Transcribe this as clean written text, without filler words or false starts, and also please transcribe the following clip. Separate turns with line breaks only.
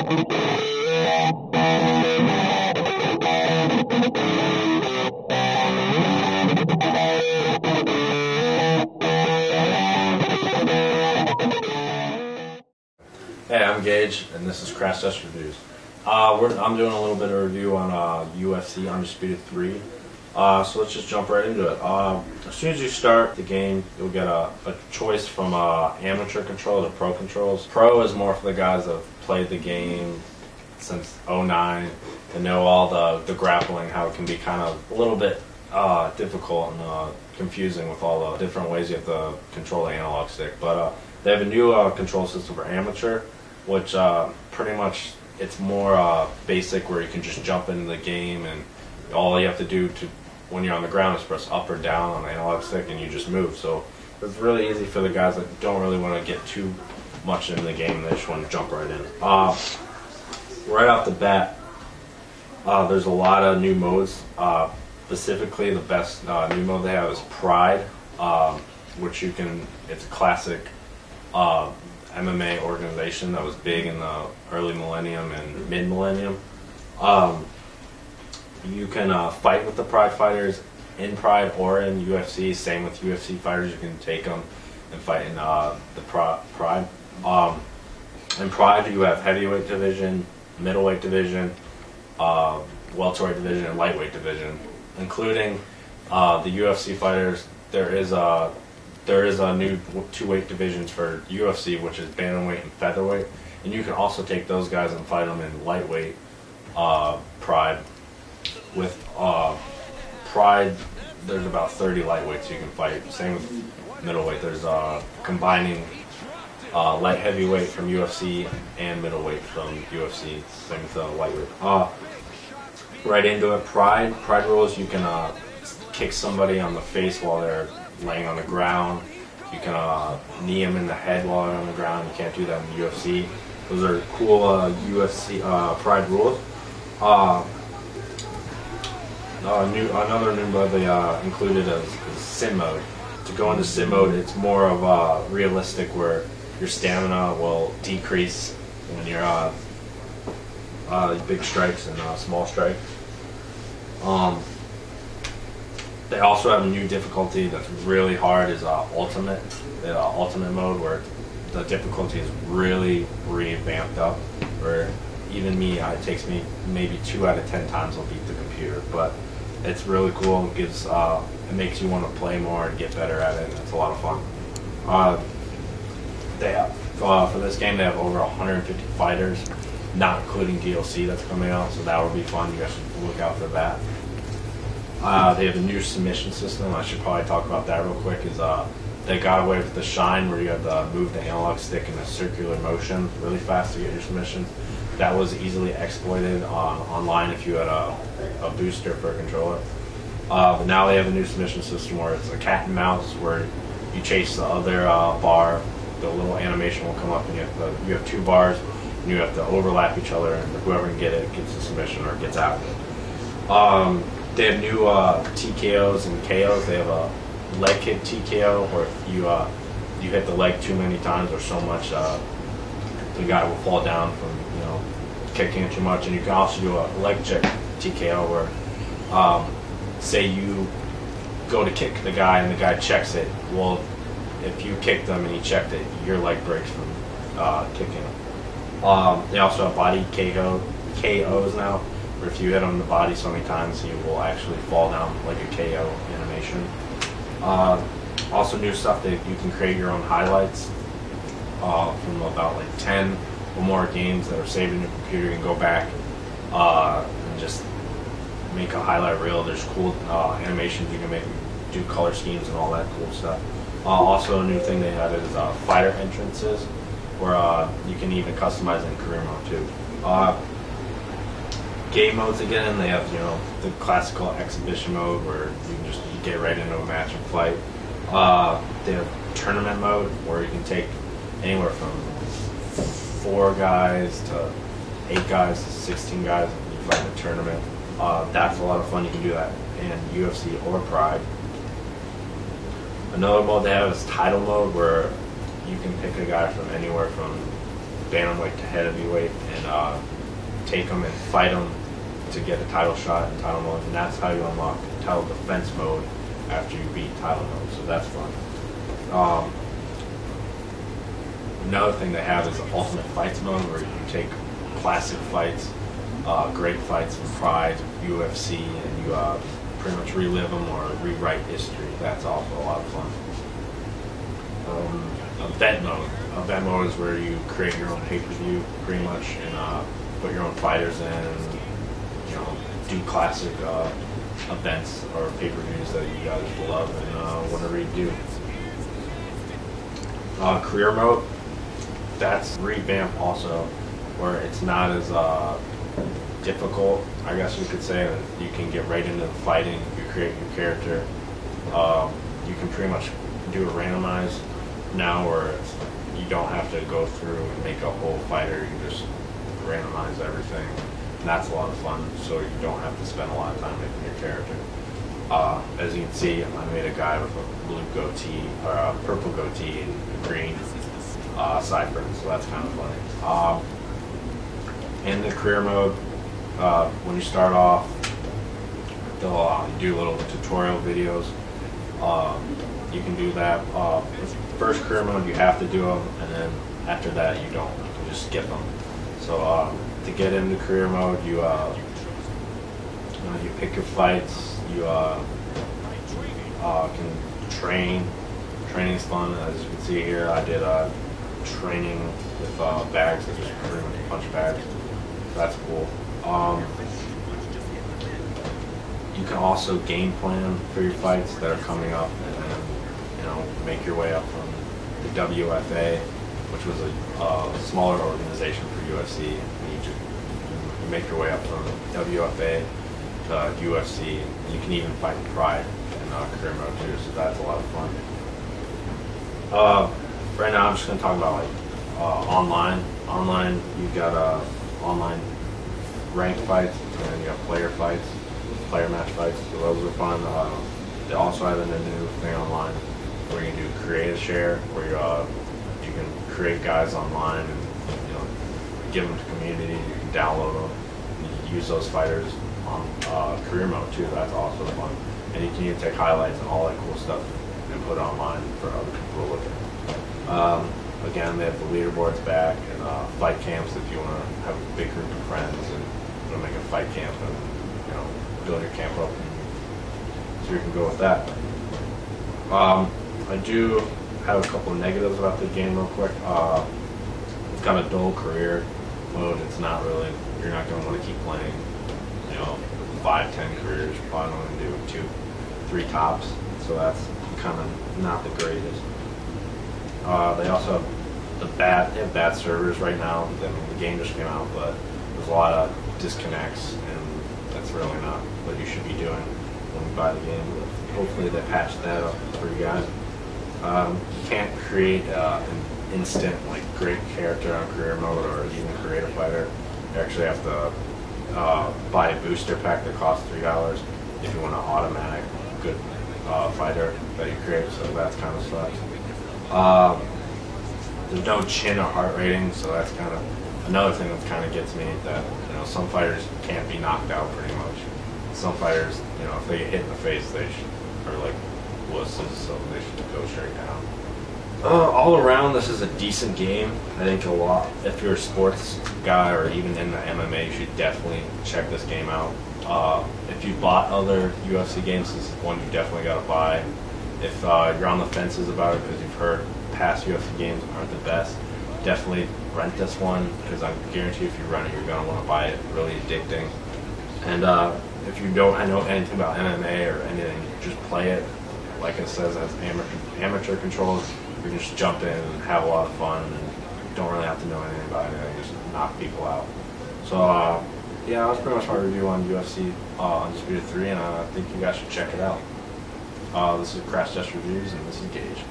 Hey, I'm Gage, and this is CrashTestReviews. I'm doing a little bit of review on UFC Undisputed 3. So let's just jump right into it. As soon as you start the game, you'll get a choice from amateur controls or pro controls. Pro is more for the guys that have played the game since '09 and know all the grappling, how it can be kind of a little bit difficult and confusing with all the different ways you have to control the analog stick. But they have a new control system for amateur, which pretty much it's more basic, where you can just jump into the game and all you have to do when you're on the ground is press up or down on the analog stick and you just move. So it's really easy for the guys that don't really want to get too much into the game. They just want to jump right in. Right off the bat, there's a lot of new modes. Specifically, the best new mode they have is Pride, which it's a classic MMA organization that was big in the early millennium and mid-millennium. You can fight with the Pride fighters in Pride or in UFC. Same with UFC fighters, you can take them and fight in the Pride. In Pride, you have heavyweight division, middleweight division, welterweight division, and lightweight division, including the UFC fighters. There is a new two-weight divisions for UFC, which is bantamweight and featherweight, and you can also take those guys and fight them in lightweight Pride. With Pride, there's about 30 lightweights you can fight. Same with middleweight. There's combining light heavyweight from UFC and middleweight from UFC. Same with lightweight. Right into it. Pride rules: you can kick somebody on the face while they're laying on the ground. You can knee them in the head while they're on the ground. You can't do that in the UFC. Those are cool UFC Pride rules. Another new mode they included is Sim mode. To go into Sim mode, it's more of realistic, where your stamina will decrease when you're big strikes and small strikes. They also have a new difficulty that's really hard, is Ultimate. The Ultimate mode, where the difficulty is really revamped up, where even me, it takes me maybe 2 out of 10 times I'll beat the computer. But it's really cool. It gives it makes you want to play more and get better at it, and it's a lot of fun. They have for this game, they have over 150 fighters, not including DLC that's coming out, so that will be fun. You guys should look out for that. They have a new submission system. I should probably talk about that real quick. They got away with the shine, where you have to move the analog stick in a circular motion really fast to get your submissions. That was easily exploited online if you had a booster for a controller. But now they have a new submission system where it's a cat and mouse, where you chase the other bar, the little animation will come up, and you have 2 bars, and you have to overlap each other, and whoever can get it gets the submission or gets out of it. They have new TKOs and KOs. They have a leg kick TKO, where if you hit the leg too many times or so much, the guy will fall down from kicking it too much. And you can also do a leg check TKO, where say you go to kick the guy and the guy checks it. Well, if you kicked them and he checked it, your leg breaks from kicking him. They also have body KOs now, where if you hit him in the body so many times, he will actually fall down like a KO animation. Also new stuff that you can create your own highlights from about like 10 or more games that are saved in your computer. You can go back and just make a highlight reel. There's cool animations you can do color schemes and all that cool stuff. Also, a new thing they added is fighter entrances, where you can even customize it in career mode too. Game modes again, they have the classical exhibition mode, where you can just get right into a match and fight. They have tournament mode, where you can take anywhere from 4 guys to 8 guys to 16 guys, and you fight in a tournament. That's a lot of fun. You can do that in UFC or Pride. Another mode they have is title mode, where you can pick a guy from anywhere from bantamweight to head heavyweight and take them and fight them to get a title shot in title mode, and that's how you unlock title defense mode after you beat title mode. So that's fun. Another thing they have is the Ultimate Fights mode, where you take classic fights, great fights from Pride, UFC, and you pretty much relive them or rewrite history. That's also a lot of fun. Event mode. Event mode is where you create your own pay-per-view, pretty much, and put your own fighters in, and do classic events or pay-per-views that you guys love and whatever you do. Career mode. That's revamped also, where it's not as difficult, I guess you could say. You can get right into the fighting. You create your character. You can pretty much do a randomized now, where you don't have to go through and make a whole fighter. You just randomize everything, and that's a lot of fun. So you don't have to spend a lot of time making your character. As you can see, I made a guy with a blue goatee or a purple goatee and a green sideburns, so that's kind of funny. In the career mode, when you start off, they'll do little tutorial videos. You can do that. First career mode, you have to do them, and then after that, you don't. You just skip them. So to get into career mode, you pick your fights. You can train. Training's fun, as you can see here. I did training with bags, that just pretty much punch bags. So that's cool. You can also game plan for your fights that are coming up, and then make your way up from the WFA, which was a smaller organization for UFC. You make your way up from WFA to UFC. You can even fight Pride in career mode too, so that's a lot of fun. Right now, I'm just going to talk about online. Online, you've got online ranked fights, and then you have player fights, player match fights. So those are fun. They also have a new thing online where you can do create a share, where you can create guys online and give them to community. You can download them. You can use those fighters on career mode too. That's also fun. And you can even take highlights and all that cool stuff and put it online for other people to look at. Again, they have the leaderboards back and fight camps if you want to have a big group of friends and make a fight camp and build your camp up. So you can go with that. I do have a couple of negatives about the game real quick. It's got a dull career mode. It's not really, you're not going to want to keep playing 5-10 careers. You're probably going to do 2-3 tops. So that's kind of not the greatest. They also have they have bad servers right now. The game just came out, but there's a lot of disconnects, and that's really not what you should be doing when you buy the game. But hopefully they patch that up for you guys. You can't create an instant great character on career mode or even create a fighter. You actually have to buy a booster pack that costs $3 if you want an automatic good fighter that you create. So that's kind of sucks. There's no chin or heart rating, so that's kind of another thing that kind of gets me. That some fighters can't be knocked out pretty much. Some fighters, if they get hit in the face, they are like wusses, so they should go straight down. All around, this is a decent game. I think if you're a sports guy or even in the MMA, you should definitely check this game out. If you bought other UFC games, this is one you definitely got to buy. If you're on the fences about it because you've heard past UFC games aren't the best, definitely rent this one, because I guarantee if you rent it, you're going to want to buy it. Really addicting. And if you don't know anything about MMA or anything, just play it. Like it says, as amateur controls, you can just jump in and have a lot of fun, and don't really have to know anything about it. Just knock people out. So yeah, that's pretty much my review on UFC Undisputed 3, and I think you guys should check it out. This is CrashTestReviews, and this is Gage.